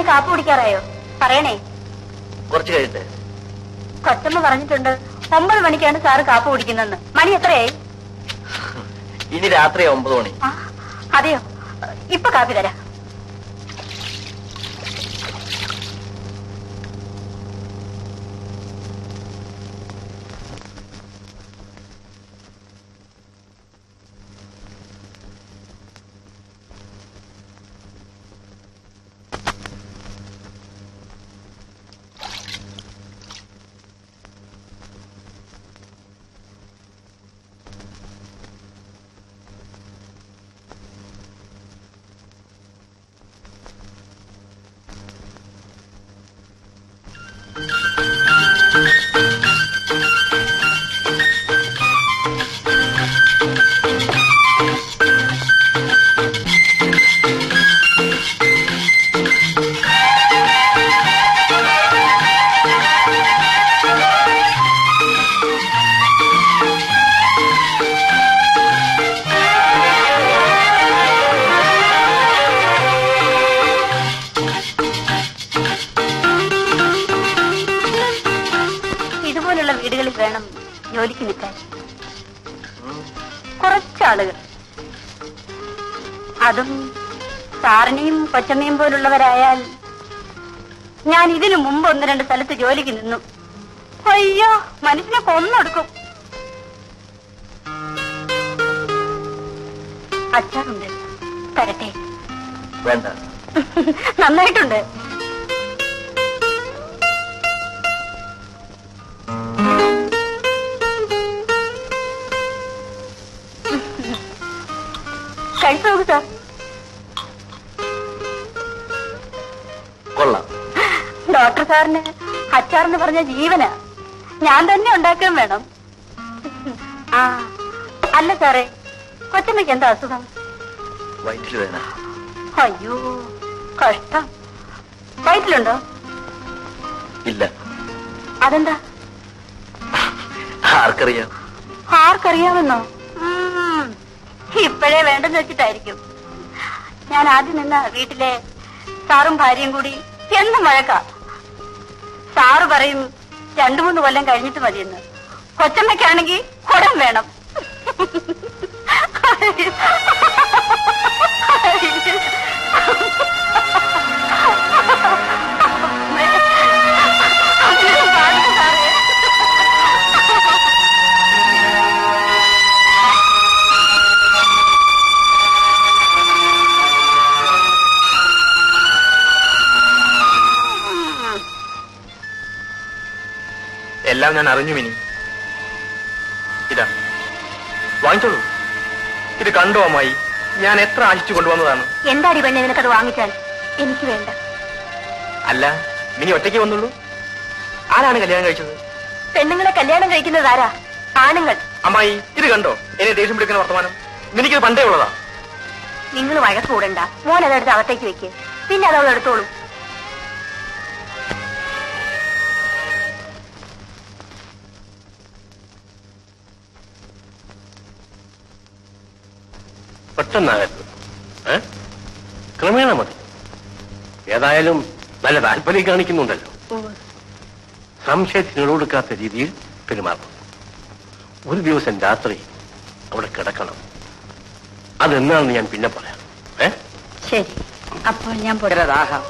കാപ്പി കുടിക്കാറായോ? പറയണേ. കുറച്ച് കഴിയട്ടെ. കൊച്ചമ്മ പറഞ്ഞിട്ടുണ്ട് 9 മണിക്കാണ് സാറ് കാപ്പി കുടിക്കുന്നതെന്ന്. മണി എത്രയായി? ഇനി രാത്രി 9 മണി. അതെയോ? ഇപ്പൊ കാപ്പി തരാം. വീടുകളിൽ വേണം ജോലിക്ക് നിൽക്കാൻ കുറച്ചാളുകൾ. അതും സാറിനെയും കൊച്ചമ്മയും പോലുള്ളവരായാൽ. ഞാൻ ഇതിനു മുമ്പ് 1-2 സ്ഥലത്ത് ജോലിക്ക് നിന്നു. അയ്യോ, മനുഷ്യനെ കൊന്നൊടുക്കും. അച്ചാറുണ്ട്, തരട്ടെ? വേണ്ട. നന്നായിട്ടുണ്ട്. കഴിച്ചു നോക്കൂ സാർ. കൊള്ളാം. ഡോക്ടർ സാറിന് അച്ചാറെന്ന് പറഞ്ഞ ജീവനാ. ഞാൻ തന്നെ ഉണ്ടാക്കാൻ വേണം. അല്ല സാറേ, കൊച്ചമ്മയ്ക്ക് എന്താ അസുഖം? വയറ്റിൽ വേദന. അയ്യോ, കഷ്ടം. വയറ്റിലുണ്ടോ? ഇല്ല. അതെന്താ? ആർക്കറിയാം? ആർക്കറിയാമെന്നോ? ഇപ്പോഴേ വേണ്ടെന്ന് വെച്ചിട്ടായിരിക്കും. ഞാൻ ആദ്യം നിന്ന വീട്ടിലെ സാറും ഭാര്യയും കൂടി എന്നും വഴക്കാ. സാറ് പറയും 2-3 കൊല്ലം കഴിഞ്ഞിട്ട് മതിയെന്ന്. കൊച്ചമ്മയ്ക്കാണെങ്കിൽ കുടം വേണം. എല്ലാം ഞാൻ അറിഞ്ഞു മിനി. ഇതാ വാങ്ങിച്ചോളൂ. ഇത് കണ്ടോ അമ്മായി, ഞാൻ എത്ര ആശിച്ചു കൊണ്ടുവന്നതാണ്. എന്താടി പെണ്ണെ നിനക്കത് വാങ്ങിച്ചാൽ? എനിക്ക് വേണ്ട. അല്ല, മിനി ഒറ്റയ്ക്ക് വന്നുള്ളൂ. ആരാണ് കല്യാണം കഴിച്ചത്? പെണ്ണുങ്ങളെ കല്യാണം കഴിക്കുന്നത് ആരാ? ആണുങ്ങൾ. അമ്മായി, ഇത് കണ്ടോ എന്നെ ദേഷ്യം പിടിക്കുന്ന വർത്തമാനം? എനിക്കിത് പണ്ടേ ഉള്ളതാ. നിങ്ങൾ വഴക്ക് കൂടണ്ട. മോൻ അതെടുത്ത് അകത്തേക്ക് വെക്ക്, പിന്നെ അതവൾ എടുത്തോളൂ. പെട്ടെന്നാകരുത്, ക്രമേണ മതി. ഏതായാലും നല്ല താല്പര്യം കാണിക്കുന്നുണ്ടല്ലോ. സംശയത്തിന് കൊടുക്കാത്ത രീതിയിൽ പെരുമാറണം. ഒരു ദിവസം രാത്രി അവിടെ കിടക്കണം. അതെന്നാണെന്ന് ഞാൻ പിന്നെ പറയാം. ശരി, അപ്പോൾ ഞാൻ ദാഹം.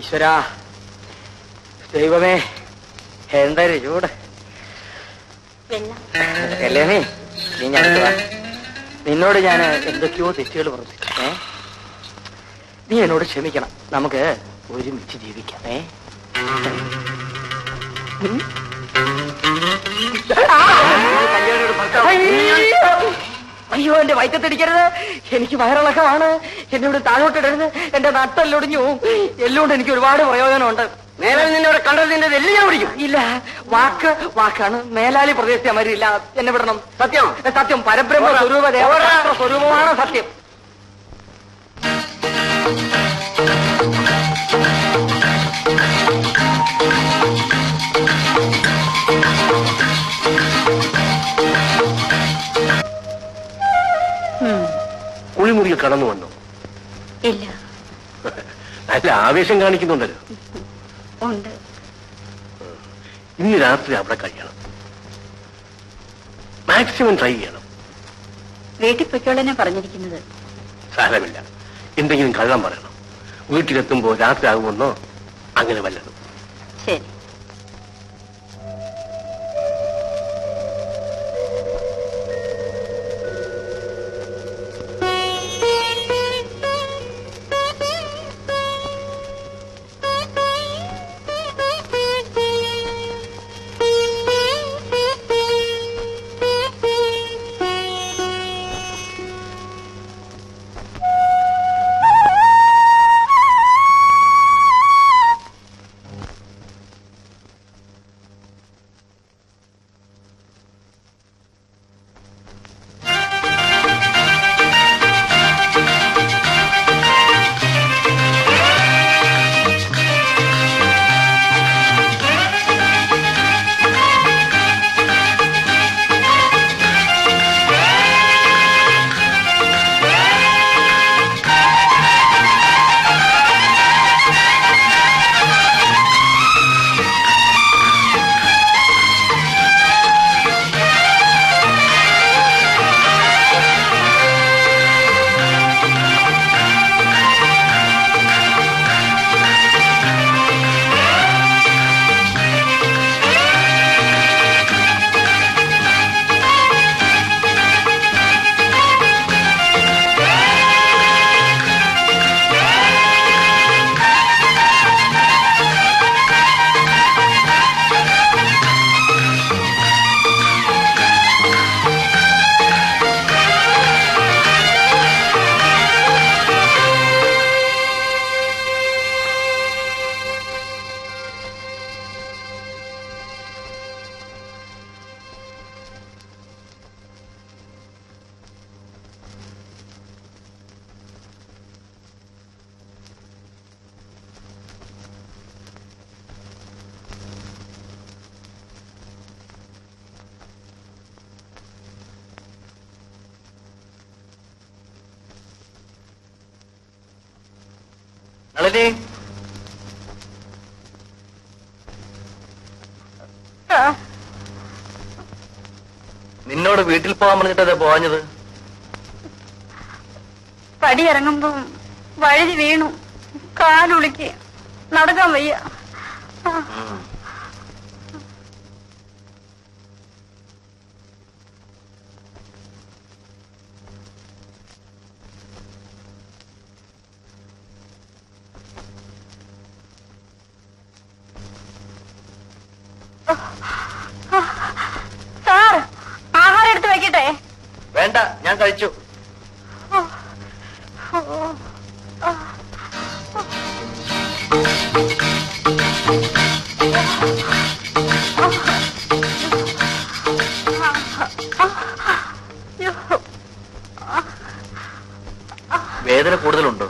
ഈശ്വരാ, ദൈവമേ, എന്തൊരു ചൂട്. കല്യാണി, നീ ഞാൻ നിന്നോട് ഞാൻ എന്തൊക്കെയോ തെറ്റുകൾ പറഞ്ഞു. നീ എന്നോട് ക്ഷമിക്കണം. നമുക്ക് ഒരുമിച്ച് ജീവിക്കാം. അയ്യോ, എന്റെ വയറ്റത്തടിക്കരുത്. എനിക്ക് വയറിളക്കമാണ്. എന്നോട് താഴോട്ടിടരുത്. എന്റെ നട്ടെല്ലൊടിഞ്ഞു. എല്ലുകൊണ്ട് എനിക്ക് ഒരുപാട് പ്രയോജനമുണ്ട്. മേലാൽ നിന്നോട് കണ്ടത് നിന്റെ എല്ലാം ഞാൻ പിടിക്കും. ഇല്ല, വാക്കാണ്. മേലാലി പ്രദേശത്തെ മരിയില്ല. എന്നെ വിടണം. സത്യം, സത്യം. പരബ്രഹ്മ സ്വരൂപ ദേവരാഷ്ട്ര സ്വരൂപമാണ് സത്യം. കുളിമുറിയിൽ കടന്നു വന്നു? ഇല്ല. നല്ല ആവേശം കാണിക്കുന്നുണ്ടല്ലോ. ഉണ്ട്. ഇന്ന് രാത്രി അവിടെ കഴിയണം. മാക്സിമം ട്രൈ ചെയ്യണം. വീട്ടിൽ പൊയ്ക്കോളനെ പറഞ്ഞിരിക്കുന്നത്. സാരമില്ല, എന്തെങ്കിലും കള്ളം പറയണം. വീട്ടിലെത്തുമ്പോ രാത്രി ആകുമെന്നോ അങ്ങനെ വല്ലതും. ശരി. നളിനി, നിന്നോട് വീട്ടിൽ പോകാൻ പറഞ്ഞിട്ടേ പോവാഞ്ഞത്? പടിയിറങ്ങുമ്പം വഴുതി വീണു. കാലുളിക്ക് നടക്കാൻ വയ്യ. സാർ, ആഹാരം എടുത്ത് വയ്ക്കട്ടെ? വേണ്ട, ഞാൻ കഴിച്ചു. വേദന കൂടുതലുണ്ടോ?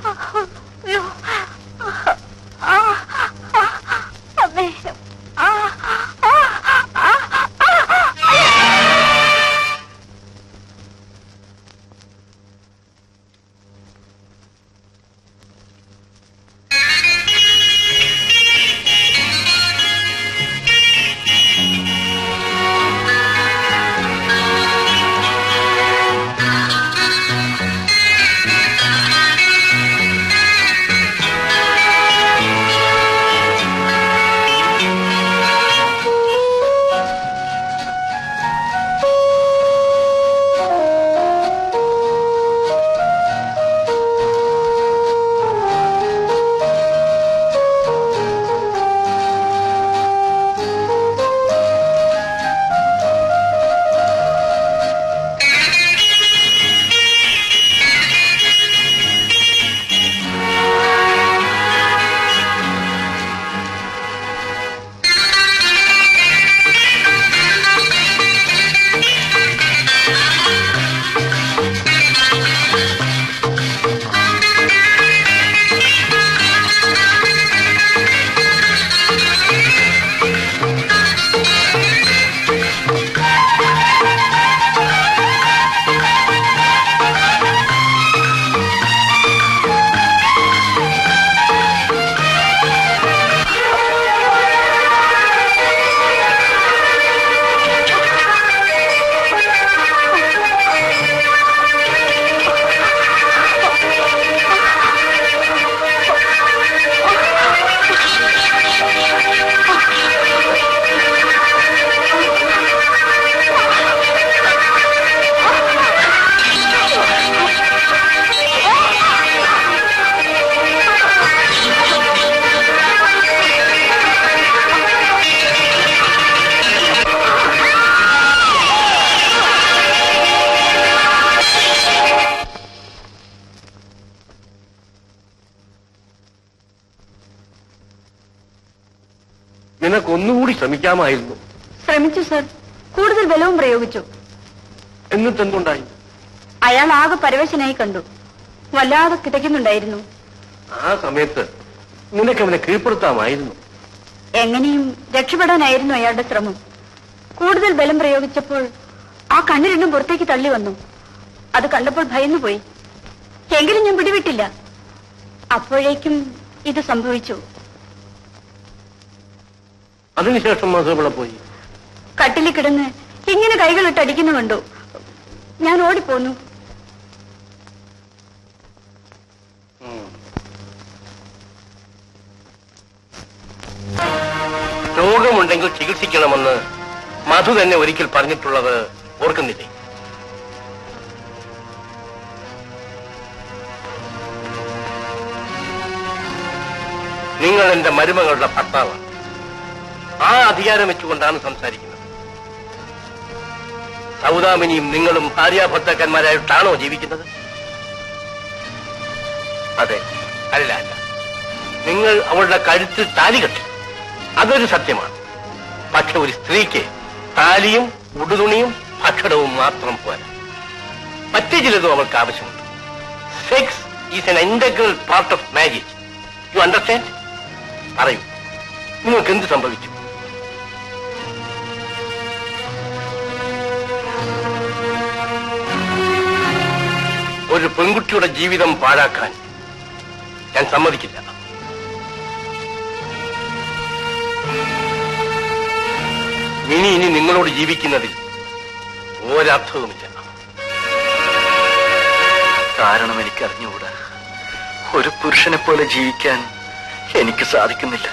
നിനക്കൊന്നുകൂടി ശ്രമിക്കാമായിരുന്നു. ശ്രമിച്ചു സർ, കൂടുതൽ ബലവും പ്രയോഗിച്ചു. എന്നിട്ടെന്തുണ്ടായി? അയാൾ ആകെ പരവശനായി കണ്ടു. വല്ലാതെ കിതയ്ക്കുന്നുണ്ടായിരുന്നു. ആ സമയത്ത് നിനക്കവനെ കീഴ്പ്പെടുത്താമായിരുന്നു. എങ്ങനെയും രക്ഷപ്പെടാനായിരുന്നു അയാളുടെ ശ്രമം. കൂടുതൽ ബലം പ്രയോഗിച്ചപ്പോൾ ആ കണ്ണ് രണ്ടും പുറത്തേക്ക് തള്ളി വന്നു. അത് കണ്ടപ്പോൾ ഭയന്നുപോയി. എങ്കിലും ഞാൻ പിടിവിട്ടില്ല. അപ്പോഴേക്കും ഇത് സംഭവിച്ചു. അതിനുശേഷം മാധവപിള്ള പോയി. കട്ടിലിൽ കിടന്ന് ഇങ്ങനെ കൈകളിട്ട് അടിക്കുന്നു കണ്ടു. ഞാൻ ഓടിപ്പോന്നു. രോഗമുണ്ടെങ്കിൽ ചികിത്സിക്കണമെന്ന് മധു തന്നെ ഒരിക്കൽ പറഞ്ഞിട്ടുള്ളത് ഓർക്കുന്നില്ലേ? നിങ്ങൾ എന്റെ മരുമകളുടെ ഭർത്താവാണ്. ആ അധികാരം വെച്ചുകൊണ്ടാണ് സംസാരിക്കുന്നത്. സൗദാമിനിയും നിങ്ങളും ഭാര്യാഭർത്താക്കന്മാരായിട്ടാണോ ജീവിക്കുന്നത്? അതെ. അല്ല അല്ല, നിങ്ങൾ അവളുടെ കഴുത്തിൽ താലി കെട്ടി, അതൊരു സത്യമാണ്. പക്ഷെ ഒരു സ്ത്രീക്ക് താലിയും ഉടുതുണിയും ഭക്ഷണവും മാത്രം പോരാ, മറ്റു ചിലതും അവൾക്ക് ആവശ്യമുണ്ട്. Sex is N integral part of marriage. You understand? പറയൂ, നിങ്ങൾക്ക് എന്ത് സംഭവിച്ചു? ഒരു പെൺകുട്ടിയുടെ ജീവിതം പാഴാക്കാൻ ഞാൻ സമ്മതിക്കില്ല. ഇനി നിങ്ങളോട് ജീവിക്കുന്നതിൽ ഒരർത്ഥവുമില്ല. കാരണം എനിക്കറിഞ്ഞുകൂടാ. ഒരു പുരുഷനെ പോലെ ജീവിക്കാൻ എനിക്ക് സാധിക്കുന്നില്ല.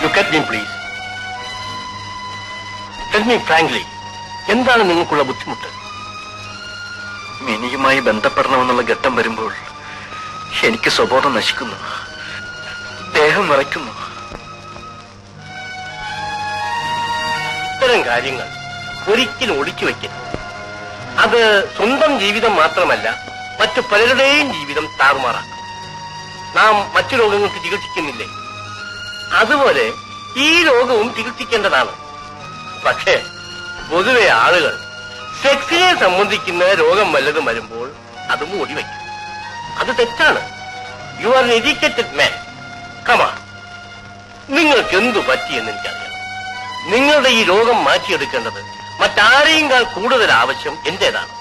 Look at me please. Tell me frankly, എന്താണ് നിങ്ങൾക്കുള്ള ബുദ്ധിമുട്ട്? മിനിയുമായി ബന്ധപ്പെടണമെന്നുള്ള ഘട്ടം വരുമ്പോൾ എനിക്ക് സ്വബോധം നശിക്കുന്നു, ദേഹം വിറയ്ക്കുന്നു. ഇത്തരം കാര്യങ്ങൾ ഒരിക്കലും ഒളിച്ചു വയ്ക്കരുത്. അത് സ്വന്തം ജീവിതം മാത്രമല്ല, മറ്റു പലരുടെയും ജീവിതം താറുമാറാക്കും. നാം മറ്റു രോഗങ്ങൾക്ക് ചികിത്സിക്കുന്നില്ലേ, അതുപോലെ ഈ രോഗവും ചികിത്സിക്കേണ്ടതാണ്. പക്ഷേ പൊതുവെ ആളുകൾ സെക്സിനെ സംബന്ധിക്കുന്ന രോഗം വല്ലതും വരുമ്പോൾ അത് മൂടി വയ്ക്കും. അത് തെറ്റാണ്. യു ആർ എൻ എഡ്യൂക്കേറ്റഡ് മാൻ. കമാ, നിങ്ങൾക്ക് എന്തു പറ്റിയെന്ന് എനിക്കറിയാം. നിങ്ങളുടെ ഈ രോഗം മാറ്റിയെടുക്കേണ്ടത് മറ്റാരെയും കൂടുതൽ ആവശ്യം എന്റേതാണ്.